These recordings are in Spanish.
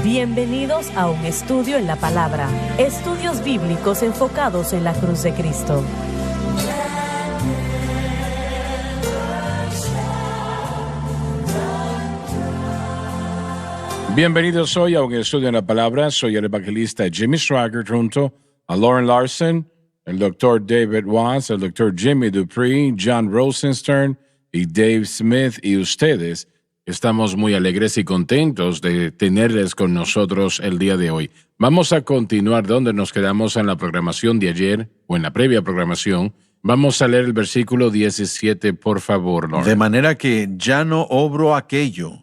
Bienvenidos a un estudio en la palabra. Estudios bíblicos enfocados en la cruz de Cristo. Bienvenidos hoy a un estudio en la palabra. Soy el evangelista Jimmy Swaggart junto a Lauren Larson, el doctor David Watts, el doctor Jimmy Dupree, John Rosenstern y Dave Smith, y ustedes. Estamos muy alegres y contentos de tenerles con nosotros el día de hoy. Vamos a continuar donde nos quedamos en la programación de ayer, o en la previa programación. Vamos a leer el versículo 17, por favor, Lauren. De manera que ya no obro aquello.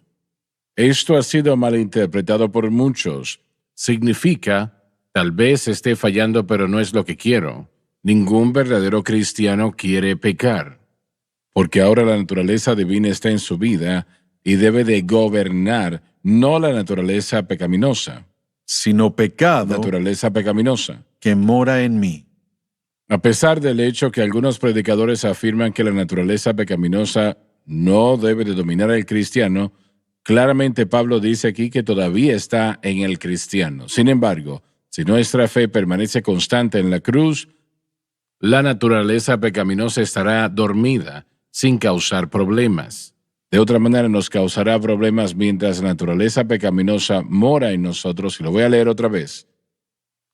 Esto ha sido malinterpretado por muchos. Significa, tal vez esté fallando, pero no es lo que quiero. Ningún verdadero cristiano quiere pecar, porque ahora la naturaleza divina está en su vida y debe de gobernar, no la naturaleza pecaminosa, sino pecado naturaleza pecaminosa. que mora en mí. A pesar del hecho que algunos predicadores afirman que la naturaleza pecaminosa no debe de dominar al cristiano, claramente Pablo dice aquí que todavía está en el cristiano. Sin embargo, si nuestra fe permanece constante en la cruz, la naturaleza pecaminosa estará dormida sin causar problemas. De otra manera, nos causará problemas mientras la naturaleza pecaminosa mora en nosotros. Y lo voy a leer otra vez.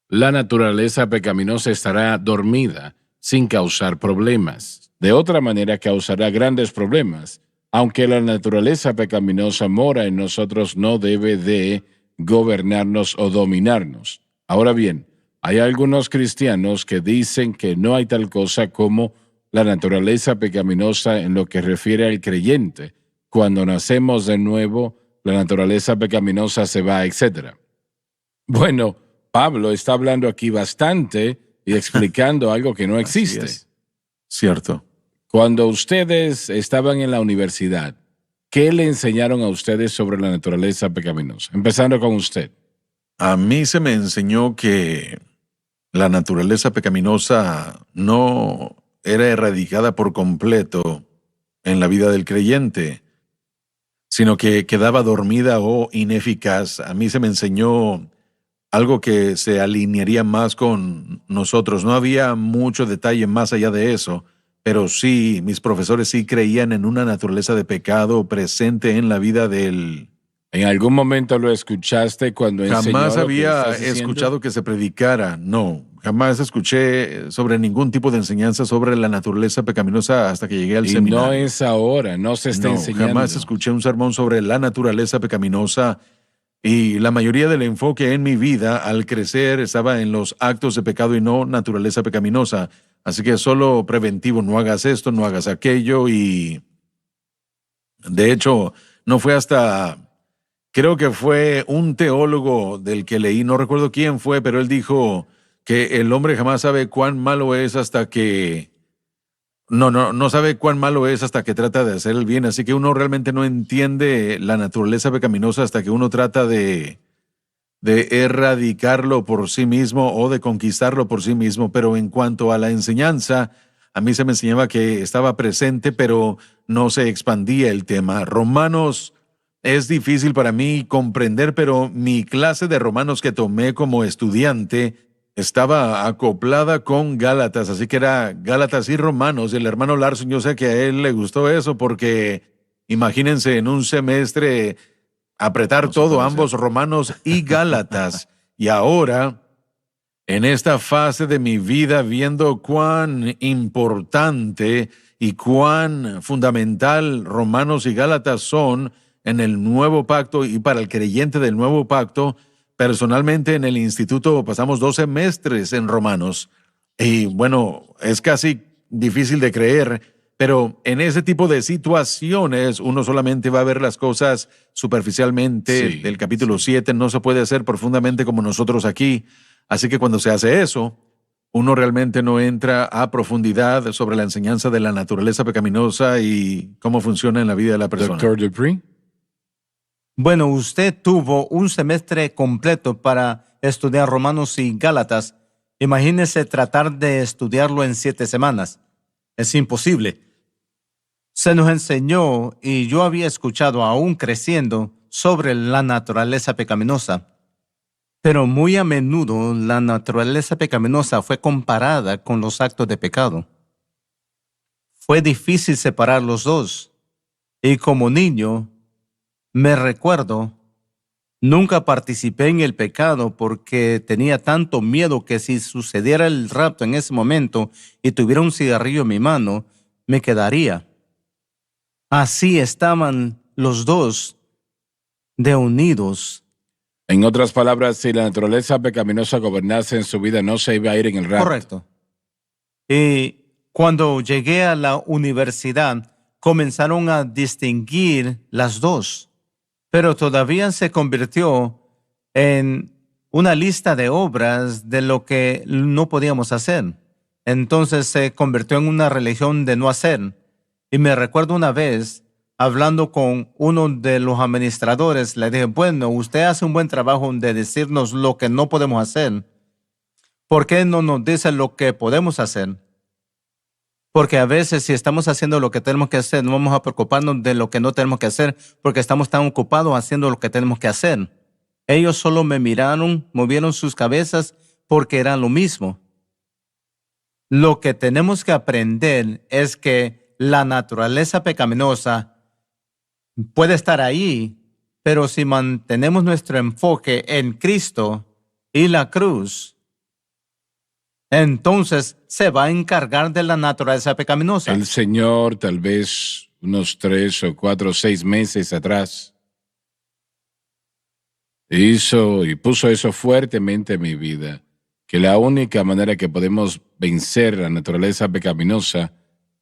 La naturaleza pecaminosa estará dormida sin causar problemas. De otra manera, causará grandes problemas. Aunque la naturaleza pecaminosa mora en nosotros, no debe de gobernarnos o dominarnos. Ahora bien, hay algunos cristianos que dicen que no hay tal cosa como la naturaleza pecaminosa en lo que refiere al creyente. Cuando nacemos de nuevo, la naturaleza pecaminosa se va, etc. Bueno, Pablo está hablando aquí bastante y explicando algo que no existe. Así es. Cierto. Cuando ustedes estaban en la universidad, ¿qué le enseñaron a ustedes sobre la naturaleza pecaminosa? Empezando con usted. A mí se me enseñó que la naturaleza pecaminosa no era erradicada por completo en la vida del creyente, sino que quedaba dormida o ineficaz. A mí se me enseñó algo que se alinearía más con nosotros. No había mucho detalle más allá de eso, pero sí, mis profesores sí creían en una naturaleza de pecado presente en la vida del... ¿En algún momento lo escuchaste cuando enseñó Jamás lo que había estás diciendo? escuchado que se predicara, no. Jamás escuché sobre ningún tipo de enseñanza sobre la naturaleza pecaminosa hasta que llegué al Y seminario. no es ahora, no se está No, enseñando. jamás escuché un sermón sobre la naturaleza pecaminosa, y la mayoría del enfoque en mi vida al crecer estaba en los actos de pecado y no naturaleza pecaminosa. Así que solo preventivo, no hagas esto, no hagas aquello. Y de hecho, no fue hasta, creo que fue un teólogo del que leí, no recuerdo quién fue, pero él dijo que el hombre jamás sabe cuán malo es hasta que... No sabe cuán malo es hasta que trata de hacer el bien. Así que uno realmente no entiende la naturaleza pecaminosa hasta que uno trata de erradicarlo por sí mismo o de conquistarlo por sí mismo. Pero en cuanto a la enseñanza, a mí se me enseñaba que estaba presente, pero no se expandía el tema. Romanos es difícil para mí comprender, pero mi clase de Romanos que tomé como estudiante estaba acoplada con Gálatas, así que era Gálatas y Romanos. El hermano Larson, yo sé que a él le gustó eso porque imagínense en un semestre apretar todo, ambos Romanos y Gálatas. Y ahora, en esta fase de mi vida, viendo cuán importante y cuán fundamental Romanos y Gálatas son en el nuevo pacto y para el creyente del nuevo pacto, personalmente en el instituto pasamos 2 semestres en Romanos. Y bueno, es casi difícil de creer, pero en ese tipo de situaciones uno solamente va a ver las cosas superficialmente. Sí, del capítulo 7 no se puede hacer profundamente como nosotros aquí. Así que cuando se hace eso, uno realmente no entra a profundidad sobre la enseñanza de la naturaleza pecaminosa y cómo funciona en la vida de la persona. Doctor Dupree. Bueno, usted tuvo un semestre completo para estudiar Romanos y Gálatas. Imagínese tratar de estudiarlo en 7 semanas. Es imposible. Se nos enseñó, y yo había escuchado aún creciendo, sobre la naturaleza pecaminosa. Pero muy a menudo la naturaleza pecaminosa fue comparada con los actos de pecado. Fue difícil separar los dos. Y como niño, me recuerdo, nunca participé en el pecado porque tenía tanto miedo que si sucediera el rapto en ese momento y tuviera un cigarrillo en mi mano, me quedaría. Así estaban los dos de unidos. En otras palabras, si la naturaleza pecaminosa gobernase en su vida, no se iba a ir en el rapto. Correcto. Y cuando llegué a la universidad, comenzaron a distinguir las dos, pero todavía se convirtió en una lista de obras de lo que no podíamos hacer. Entonces se convirtió en una religión de no hacer. Y me recuerdo una vez, hablando con uno de los administradores, le dije, bueno, usted hace un buen trabajo de decirnos lo que no podemos hacer. ¿Por qué no nos dice lo que podemos hacer? Porque a veces si estamos haciendo lo que tenemos que hacer, no vamos a preocuparnos de lo que no tenemos que hacer, porque estamos tan ocupados haciendo lo que tenemos que hacer. Ellos solo me miraron, movieron sus cabezas porque era lo mismo. Lo que tenemos que aprender es que la naturaleza pecaminosa puede estar ahí, pero si mantenemos nuestro enfoque en Cristo y la cruz, entonces se va a encargar de la naturaleza pecaminosa. El Señor, tal vez unos 3 o 4 o 6 meses atrás, hizo y puso eso fuertemente en mi vida, que la única manera que podemos vencer la naturaleza pecaminosa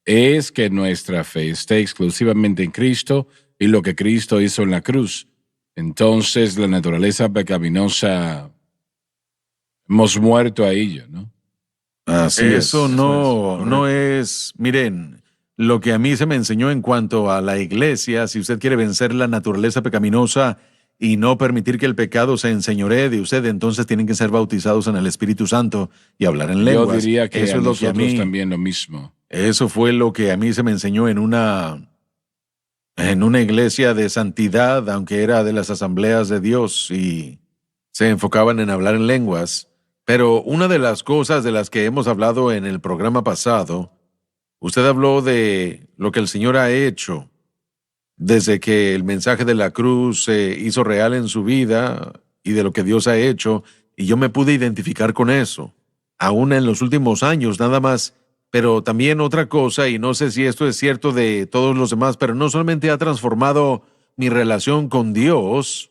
es que nuestra fe esté exclusivamente en Cristo y lo que Cristo hizo en la cruz. Entonces la naturaleza pecaminosa, hemos muerto a ello, ¿no? Así eso no es, miren, lo que a mí se me enseñó en cuanto a la iglesia. Si usted quiere vencer la naturaleza pecaminosa y no permitir que el pecado se enseñoree de usted, entonces tienen que ser bautizados en el Espíritu Santo y hablar en lenguas. Yo diría que eso a es lo que a nosotros mí, también lo mismo. eso fue lo que a mí se me enseñó en una iglesia de santidad, aunque era de las asambleas de Dios y se enfocaban en hablar en lenguas. Pero una de las cosas de las que hemos hablado en el programa pasado, usted habló de lo que el Señor ha hecho desde que el mensaje de la cruz se hizo real en su vida y de lo que Dios ha hecho, y yo me pude identificar con eso, aún en los últimos años nada más. Pero también otra cosa, y no sé si esto es cierto de todos los demás, pero no solamente ha transformado mi relación con Dios,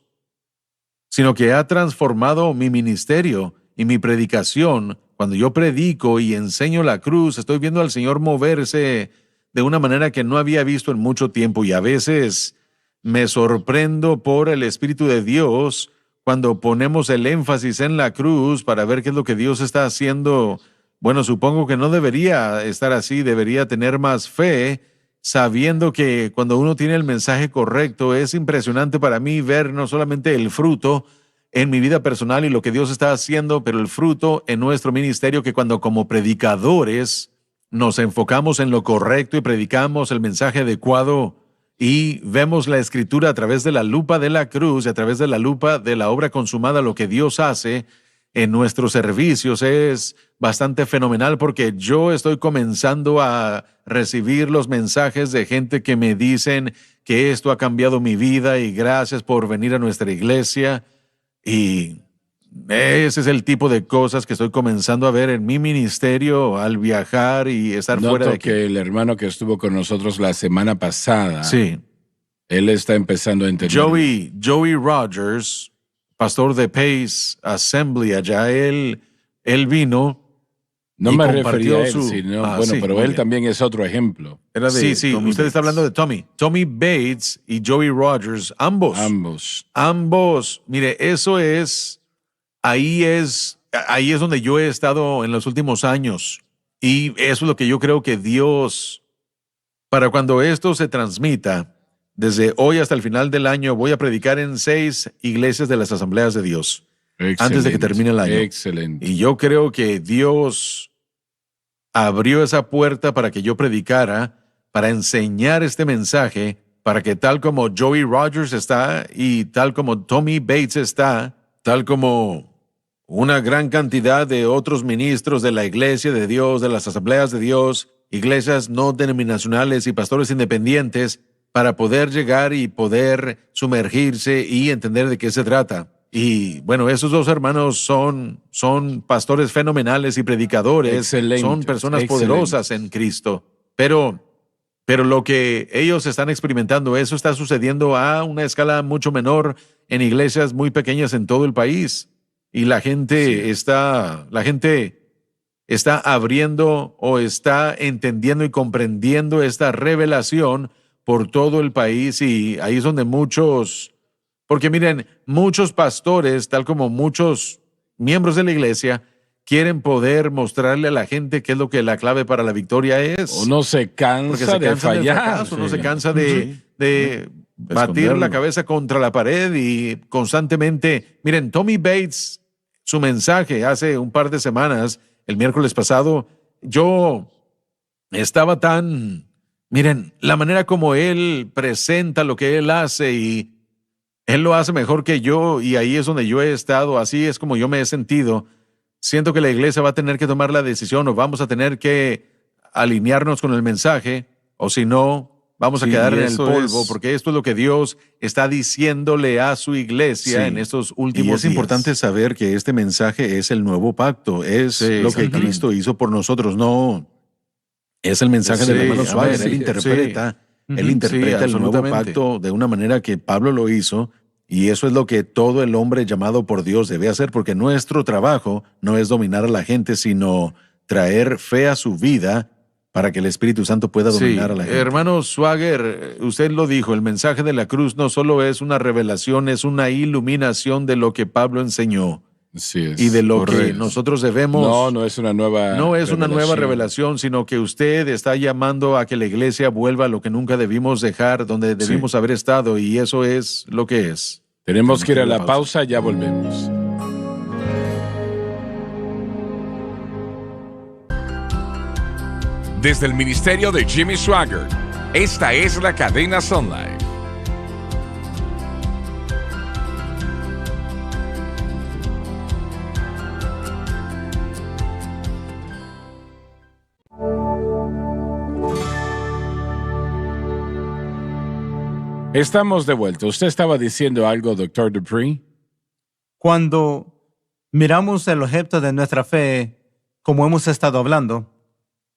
sino que ha transformado mi ministerio y mi predicación. Cuando yo predico y enseño la cruz, estoy viendo al Señor moverse de una manera que no había visto en mucho tiempo, y a veces me sorprendo por el Espíritu de Dios cuando ponemos el énfasis en la cruz para ver qué es lo que Dios está haciendo. Bueno, supongo que no debería estar así, debería tener más fe, sabiendo que cuando uno tiene el mensaje correcto, es impresionante para mí ver no solamente el fruto en mi vida personal y lo que Dios está haciendo, pero el fruto en nuestro ministerio, que cuando como predicadores nos enfocamos en lo correcto y predicamos el mensaje adecuado y vemos la Escritura a través de la lupa de la cruz y a través de la lupa de la obra consumada, lo que Dios hace en nuestros servicios es bastante fenomenal, porque yo estoy comenzando a recibir los mensajes de gente que me dicen que esto ha cambiado mi vida y gracias por venir a nuestra iglesia. Y ese es el tipo de cosas que estoy comenzando a ver en mi ministerio al viajar y estar fuera de aquí. Noto que el hermano que estuvo con nosotros la semana pasada, Sí. él está empezando a entender. Joey Rogers, pastor de Pace Assembly allá, él vino. No y me compartió refería a él, su- sino, Ah, bueno, sí, pero muy él bien. también es otro ejemplo. Era de Sí, Tommy usted está hablando de Tommy Bates y Joey Rogers, Ambos. ambos. Mire, ahí es donde yo he estado en los últimos años, y eso es lo que yo creo que Dios, para cuando esto se transmita, desde hoy hasta el final del año, voy a predicar en 6 iglesias de las Asambleas de Dios. Antes de que termine el año. Excelente. Y yo creo que Dios abrió esa puerta para que yo predicara, para enseñar este mensaje, para que tal como Joey Rogers está y tal como Tommy Bates está, tal como una gran cantidad de otros ministros de la Iglesia de Dios, de las Asambleas de Dios, iglesias no denominacionales y pastores independientes para poder llegar y poder sumergirse y entender de qué se trata. Y bueno, esos dos hermanos son pastores fenomenales y predicadores, Excelentes, son personas excelentes. poderosas en Cristo. Pero lo que ellos están experimentando, eso está sucediendo a una escala mucho menor en iglesias muy pequeñas en todo el país. Y la gente está abriendo o está entendiendo y comprendiendo esta revelación por todo el país, y ahí es donde porque miren, muchos pastores, tal como muchos miembros de la iglesia, quieren poder mostrarle a la gente qué es lo que la clave para la victoria es. Uno se Porque cansa se de cansa del fallar. fracaso, uno se cansa de batir esconderlo. la cabeza contra la pared y constantemente. Miren, Tommy Bates, su mensaje hace un par de semanas, el miércoles pasado, yo estaba miren, la manera como él presenta lo que él hace, y él lo hace mejor que yo, y ahí es donde yo he estado, así es como yo me he sentido. Siento que la iglesia va a tener que tomar la decisión, o vamos a tener que alinearnos con el mensaje, o si no, vamos a Sí, quedar y en el eso polvo, es- porque esto es lo que Dios está diciéndole a su iglesia Sí. en estos Y últimos es días. importante saber que este mensaje es el nuevo pacto, es Sí, lo que exactamente. Cristo hizo por nosotros, no es el mensaje del Sí, hermano Swagger. amén. Él interpreta, él interpreta Sí, el nuevo absolutamente. pacto de una manera que Pablo lo hizo, y eso es lo que todo el hombre llamado por Dios debe hacer, porque nuestro trabajo no es dominar a la gente, sino traer fe a su vida para que el Espíritu Santo pueda Sí, dominar a la gente. hermano Swagger, usted lo dijo, el mensaje de la cruz no solo es una revelación, es una iluminación de lo que Pablo enseñó Así es. y de lo que Correcto. nosotros debemos. No es una nueva No es una nueva revelación, sino que usted está llamando a que la iglesia vuelva a lo que nunca debimos dejar, donde debimos haber estado, y eso es lo que es. Tenemos que ir a la pausa, ya volvemos. Desde el ministerio de Jimmy Swaggart, esta es la cadena Sun Life. Estamos de vuelta. Usted estaba diciendo algo, Dr. Dupree. Cuando miramos el objeto de nuestra fe, como hemos estado hablando,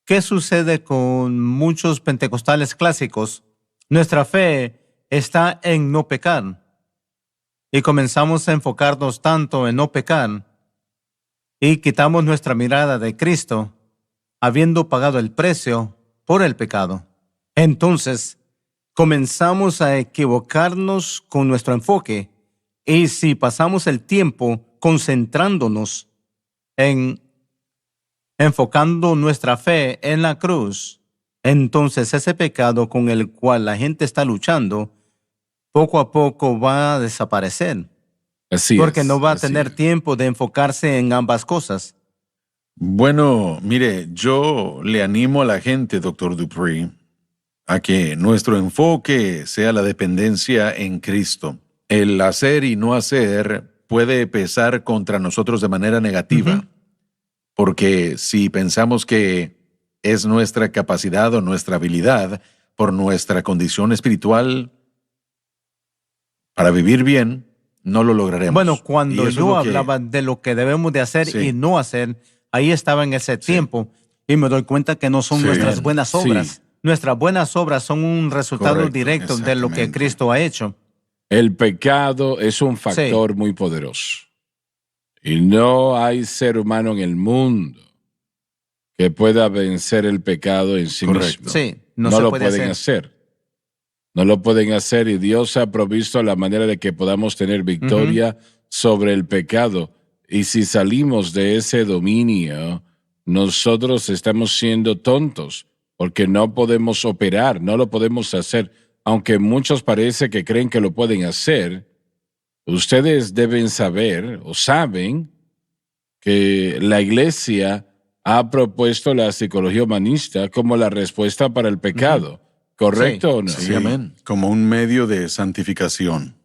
¿qué sucede con muchos pentecostales clásicos? Nuestra fe está en no pecar. Y comenzamos a enfocarnos tanto en no pecar y quitamos nuestra mirada de Cristo, habiendo pagado el precio por el pecado. Entonces, comenzamos a equivocarnos con nuestro enfoque, y si pasamos el tiempo concentrándonos en enfocando nuestra fe en la cruz, entonces ese pecado con el cual la gente está luchando, poco a poco va a desaparecer, Así porque es, no va a así tener es. tiempo de enfocarse en ambas cosas. Bueno, mire, yo le animo a la gente, doctor Dupree, a que nuestro enfoque sea la dependencia en Cristo. El hacer y no hacer puede pesar contra nosotros de manera negativa, porque si pensamos que es nuestra capacidad o nuestra habilidad por nuestra condición espiritual para vivir bien, no lo lograremos. Bueno, Y cuando eso es yo lo que- hablaba de lo que debemos de hacer Sí. y no hacer, ahí estaba en ese tiempo, y me doy cuenta que no son Sí. nuestras buenas Sí. obras. Nuestras buenas obras son un resultado Correcto, directo de lo que exactamente. Cristo ha hecho. El pecado es un factor muy poderoso. Y no hay ser humano en el mundo que pueda vencer el pecado en sí Correcto. mismo. Sí, no, No se lo puede pueden hacer. No lo pueden hacer, y Dios ha provisto la manera de que podamos tener victoria sobre el pecado. Y si salimos de ese dominio, nosotros estamos siendo tontos, porque no podemos operar, no lo podemos hacer. Aunque muchos parece que creen que lo pueden hacer, ustedes deben saber o saben que la iglesia ha propuesto la psicología humanista como la respuesta para el pecado. ¿Correcto Sí. o no? Sí, amén. Como un medio de santificación.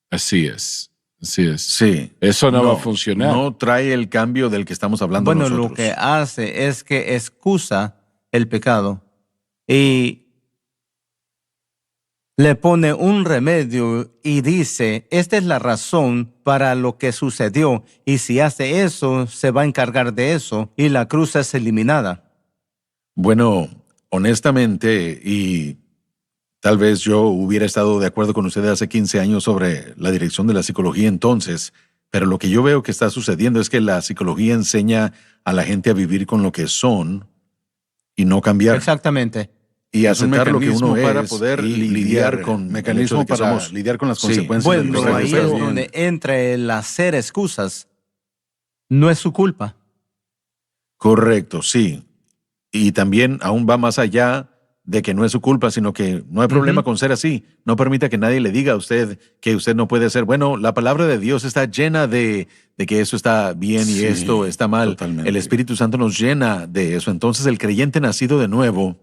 Así es. Así es. Sí. Eso no va a funcionar. No trae el cambio del que estamos hablando Bueno, nosotros. lo que hace es que excusa el pecado y le pone un remedio y dice, esta es la razón para lo que sucedió, y si hace eso, se va a encargar de eso, y la cruz es eliminada. Bueno, honestamente, y tal vez yo hubiera estado de acuerdo con usted hace 15 años sobre la dirección de la psicología entonces, pero lo que yo veo que está sucediendo es que la psicología enseña a la gente a vivir con lo que son y no cambiar. Exactamente. Y Es un aceptar lo que uno mecanismo para es poder y lidiar con mecanismo el hecho de que para somos- lidiar con las Sí. consecuencias del Bueno, pecado. ahí Pero- es donde entra el hacer excusas. No es su culpa. Correcto, sí. Y también aún va más allá de que no es su culpa, sino que no hay problema con ser así. No permita que nadie le diga a usted que usted no puede ser. Bueno, la palabra de Dios está llena de que eso está bien y Sí, esto está mal. totalmente. El Espíritu Santo nos llena de eso. Entonces el creyente nacido de nuevo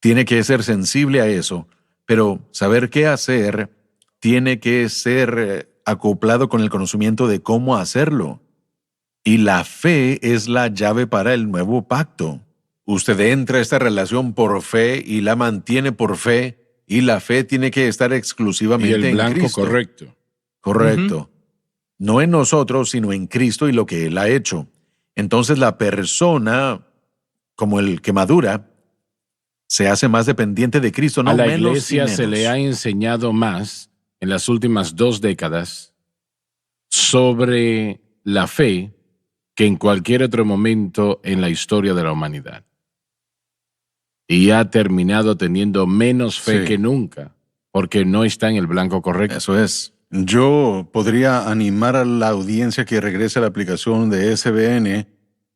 tiene que ser sensible a eso, pero saber qué hacer tiene que ser acoplado con el conocimiento de cómo hacerlo. Y la fe es la llave para el nuevo pacto. Usted entra a esta relación por fe y la mantiene por fe, y la fe tiene que estar Y exclusivamente el en blanco Cristo. correcto. Correcto. No en nosotros, sino en Cristo y lo que Él ha hecho. Entonces la persona, como el que madura, se hace más dependiente de Cristo, no A la menos y iglesia se menos. le ha enseñado más en las últimas 2 décadas sobre la fe que en cualquier otro momento en la historia de la humanidad. Y ha terminado teniendo menos fe Sí. que nunca, porque no está en el blanco correcto. Eso es. Yo podría animar a la audiencia que regrese a la aplicación de SBN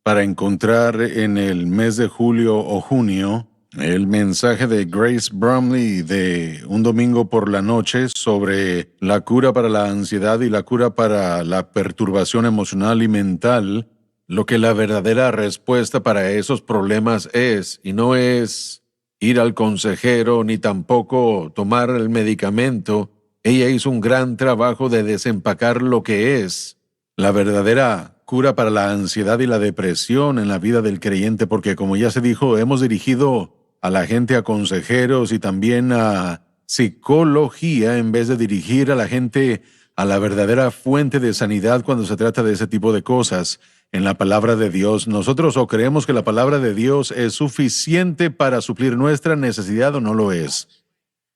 para encontrar en el mes de julio o junio el mensaje de Grace Bromley de un domingo por la noche sobre la cura para la ansiedad y la cura para la perturbación emocional y mental, Lo que la verdadera respuesta para esos problemas es, y no es ir al consejero ni tampoco tomar el medicamento. Ella hizo un gran trabajo de desempacar lo que es la verdadera cura para la ansiedad y la depresión en la vida del creyente, porque como ya se dijo, hemos dirigido a la gente a consejeros y también a psicología en vez de dirigir a la gente a la verdadera fuente de sanidad cuando se trata de ese tipo de cosas en la palabra de Dios. Nosotros o creemos que la palabra de Dios es suficiente para suplir nuestra necesidad o no lo es.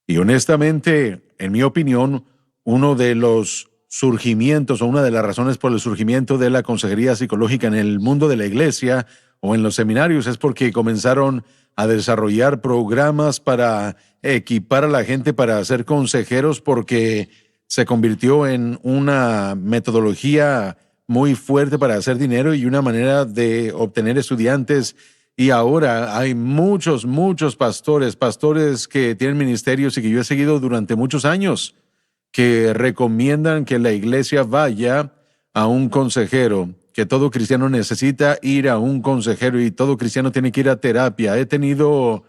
Y honestamente, en mi opinión, uno de los surgimientos o una de las razones por el surgimiento de la consejería psicológica en el mundo de la iglesia o en los seminarios es porque comenzaron a desarrollar programas para equipar a la gente para ser consejeros, porque se convirtió en una metodología muy fuerte para hacer dinero y una manera de obtener estudiantes. Y ahora hay muchos pastores que tienen ministerios y que yo he seguido durante muchos años, que recomiendan que la iglesia vaya a un consejero, que todo cristiano necesita ir a un consejero y todo cristiano tiene que ir a terapia. He tenido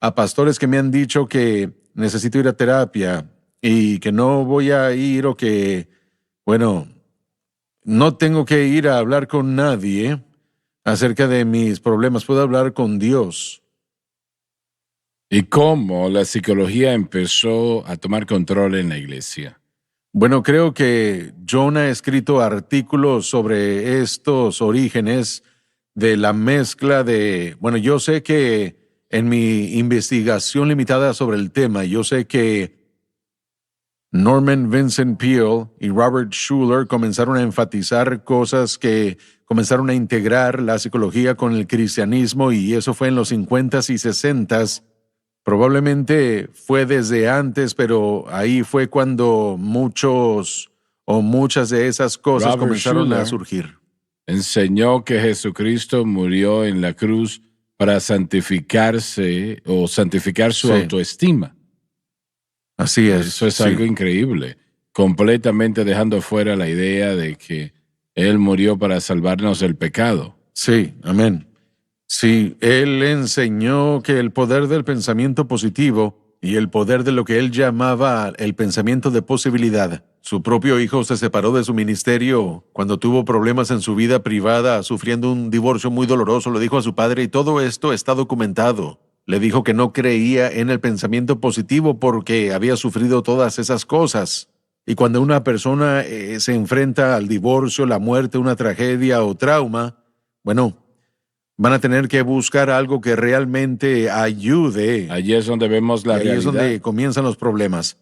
a pastores que me han dicho que necesito ir a terapia y que no voy a ir, o que, bueno, no tengo que ir a hablar con nadie acerca de mis problemas, puedo hablar con Dios. ¿Y cómo la psicología empezó a tomar control en la iglesia? Bueno, creo que John ha escrito artículos sobre estos orígenes de la mezcla de, bueno, yo sé que en mi investigación limitada sobre el tema, yo sé que Norman Vincent Peale y Robert Schuller comenzaron a enfatizar cosas que comenzaron a integrar la psicología con el cristianismo, y eso fue en los 50s y 60s. Probablemente fue desde antes, pero ahí fue cuando muchos o muchas de esas cosas Robert comenzaron a Schuller surgir. Enseñó que Jesucristo murió en la cruz para santificarse o santificar su Sí. autoestima. Así es. Eso es sí. algo increíble, completamente dejando fuera la idea de que Él murió para salvarnos del pecado. Sí, amén. Sí, él enseñó que el poder del pensamiento positivo y el poder de lo que él llamaba el pensamiento de posibilidad Su propio hijo se separó de su ministerio cuando tuvo problemas en su vida privada, sufriendo un divorcio muy doloroso. Lo dijo a su padre y todo esto está documentado. Le dijo que no creía en el pensamiento positivo porque había sufrido todas esas cosas. Y cuando una persona se enfrenta al divorcio, la muerte, una tragedia o trauma, bueno, van a tener que buscar algo que realmente ayude. Allí es donde vemos la Ahí realidad. es donde comienzan los problemas.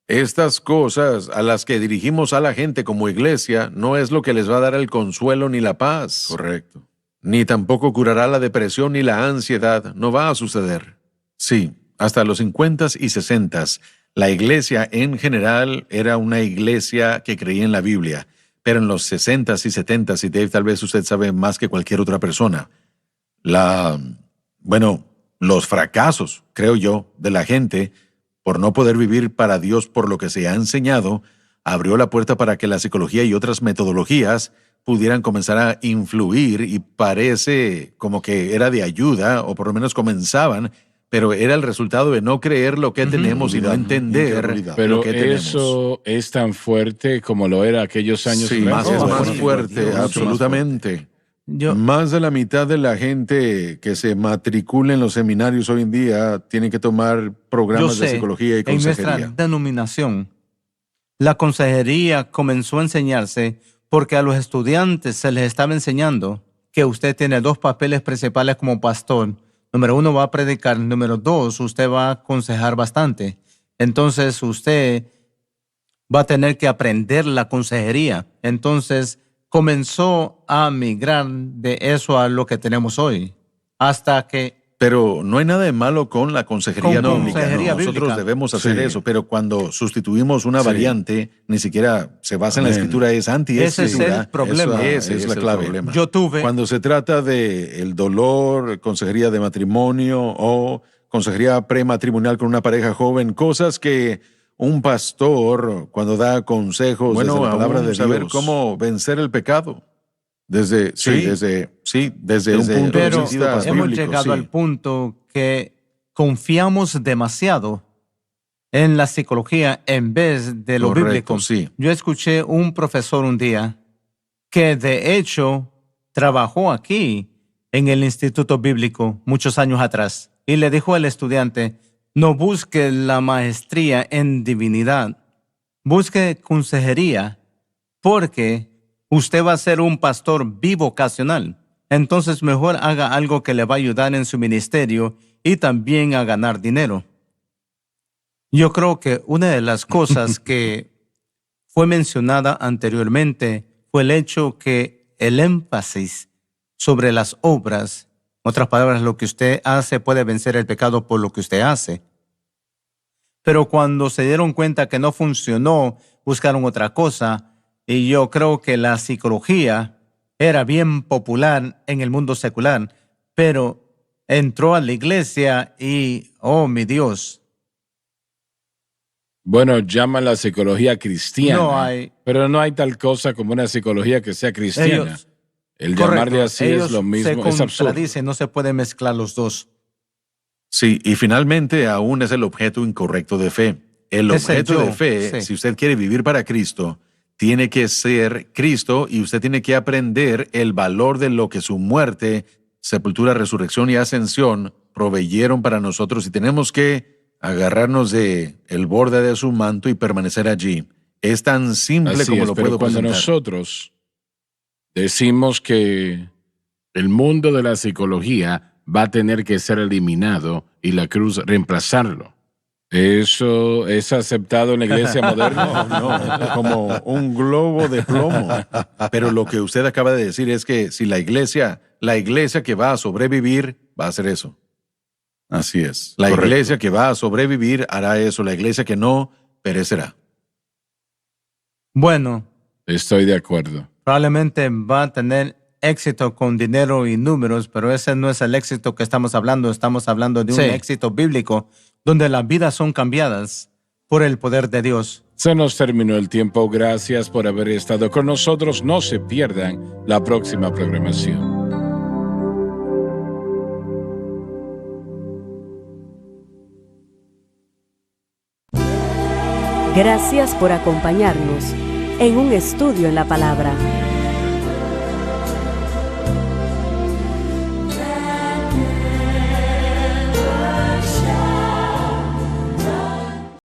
Estas cosas a las que dirigimos a la gente como iglesia no es lo que les va a dar el consuelo ni la paz. Correcto. Ni tampoco curará la depresión ni la ansiedad. No va a suceder. Sí, hasta los 50s y 60s, la iglesia en general era una iglesia que creía en la Biblia. Pero en los 60s y 70s, y Dave, tal vez usted sabe más que cualquier otra persona, los fracasos, creo yo, de la gente por no poder vivir para Dios por lo que se ha enseñado, abrió la puerta para que la psicología y otras metodologías pudieran comenzar a influir, y parece como que era de ayuda, o por lo menos comenzaban, pero era el resultado de no creer lo que tenemos y no entender Pero lo que tenemos. eso es tan fuerte como lo era aquellos años. Sí, atrás. es más fuerte, fuerte, mucho más absolutamente. Yo, Más de la mitad de la gente que se matricula en los seminarios hoy en día tienen que tomar yo programas de sé, psicología y en nuestra consejería. denominación, la consejería comenzó a enseñarse porque a los estudiantes se les estaba enseñando que usted tiene dos papeles principales como pastor. Número uno, va a predicar. Número dos, usted va a aconsejar bastante. Entonces, usted va a tener que aprender la consejería. Entonces, comenzó a migrar de eso a lo que tenemos hoy. Hasta que Pero no hay nada de malo con la consejería Con bíblica. consejería Nosotros bíblica. debemos hacer Sí. eso, pero cuando sustituimos una Sí. variante, ni siquiera se basa en la Amén. escritura, es ese es anti-escritura. el problema. Esa es la el clave. problema. yo tuve... Cuando se trata de el dolor, consejería de matrimonio o consejería prematrimonial con una pareja joven, cosas que un pastor, cuando da consejos desde la palabra de saber Dios, cómo vencer el pecado. Desde un punto de Pero vista hemos bíblico, llegado sí. al punto que confiamos demasiado en la psicología en vez de lo Correcto, bíblico. sí. Yo escuché un profesor un día que de hecho trabajó aquí en el Instituto Bíblico muchos años atrás y le dijo al estudiante: no busque la maestría en divinidad, busque consejería, porque usted va a ser un pastor bivocacional. Entonces mejor haga algo que le va a ayudar en su ministerio y también a ganar dinero. Yo creo que una de las cosas que fue mencionada anteriormente fue el hecho que el énfasis sobre las obras, en otras palabras, lo que usted hace puede vencer el pecado por lo que usted hace. Pero cuando se dieron cuenta que no funcionó, buscaron otra cosa. Y yo creo que la psicología era bien popular en el mundo secular, pero entró a la iglesia y, oh mi Dios, Bueno, llaman la psicología cristiana, No hay- pero no hay tal cosa como una psicología que sea cristiana. Ellos- El correcto, llamarle así ellos es lo mismo, se es absurdo. contradicen, no se pueden mezclar los dos. Sí, y finalmente aún es el objeto incorrecto de fe. El Es el objeto yo, de fe, sí. si usted quiere vivir para Cristo, tiene que ser Cristo, y usted tiene que aprender el valor de lo que su muerte, sepultura, resurrección y ascensión proveyeron para nosotros, y tenemos que agarrarnos de el borde de su manto y permanecer allí. Es tan simple Así como es, lo pero puedo cuando presentar. nosotros decimos que el mundo de la psicología va a tener que ser eliminado y la cruz reemplazarlo, ¿eso es aceptado en la iglesia moderna? No, como un globo de plomo. Pero lo que usted acaba de decir es que si la iglesia que va a sobrevivir, va a hacer eso. Así es. La correcto. iglesia que va a sobrevivir hará eso. La iglesia que no, perecerá. Bueno, Estoy de acuerdo. probablemente va a tener éxito con dinero y números, pero ese no es el éxito que estamos hablando. Estamos hablando de un Sí. éxito bíblico donde las vidas son cambiadas por el poder de Dios. Se nos terminó el tiempo. Gracias por haber estado con nosotros. No se pierdan la próxima programación. Gracias por acompañarnos en un estudio en la palabra.